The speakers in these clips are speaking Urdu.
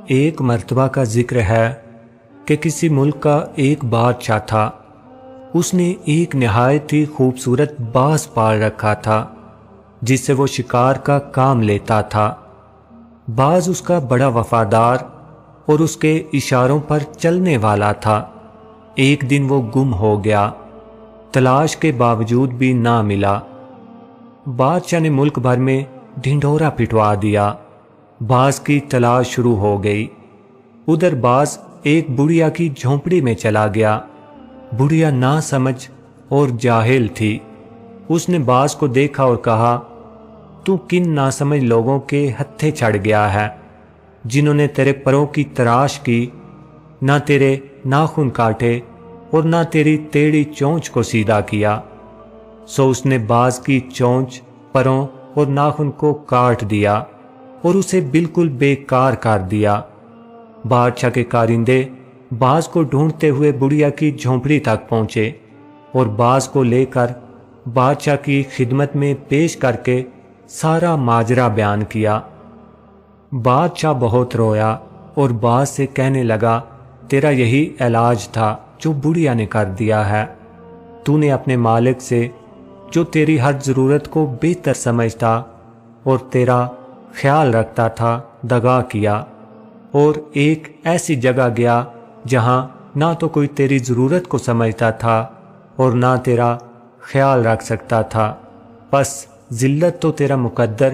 ایک مرتبہ کا ذکر ہے کہ کسی ملک کا ایک بادشاہ تھا۔ اس نے ایک نہایت ہی خوبصورت باز پال رکھا تھا جس سے وہ شکار کا کام لیتا تھا۔ باز اس کا بڑا وفادار اور اس کے اشاروں پر چلنے والا تھا۔ ایک دن وہ گم ہو گیا، تلاش کے باوجود بھی نہ ملا۔ بادشاہ نے ملک بھر میں ڈھنڈورا پٹوا دیا۔ باز کی تلاش شروع ہو گئی۔ ادھر باز ایک بڑھیا کی جھونپڑی میں چلا گیا۔ بڑھیا ناسمجھ اور جاہل تھی۔ اس نے باز کو دیکھا اور کہا، تو کن ناسمجھ لوگوں کے ہتھے چڑھ گیا ہے جنہوں نے تیرے پروں کی تراش کی، نہ تیرے ناخن کاٹے اور نہ تیری ٹیڑھی چونچ کو سیدھا کیا۔ سو اس نے باز کی چونچ، پروں اور ناخن کو کاٹ دیا اور اسے بالکل بیکار کر دیا۔ بادشاہ کے کارندے باز کو ڈھونڈتے ہوئے بڑھیا کی جھونپڑی تک پہنچے اور باز کو لے کر بادشاہ کی خدمت میں پیش کر کے سارا ماجرا بیان کیا۔ بادشاہ بہت رویا اور باز سے کہنے لگا، تیرا یہی علاج تھا جو بڑھیا نے کر دیا ہے۔ تو نے اپنے مالک سے جو تیری ہر ضرورت کو بہتر سمجھتا اور تیرا خیال رکھتا تھا دغا کیا، اور ایک ایسی جگہ گیا جہاں نہ تو کوئی تیری ضرورت کو سمجھتا تھا اور نہ تیرا خیال رکھ سکتا تھا۔ پس ذلت تو تیرا مقدر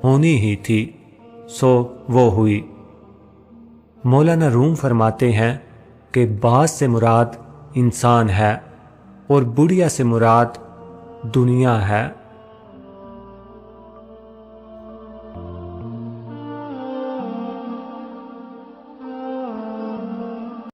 ہونی ہی تھی، سو وہ ہوئی۔ مولانا روم فرماتے ہیں کہ باز سے مراد انسان ہے اور بڑھیا سے مراد دنیا ہے۔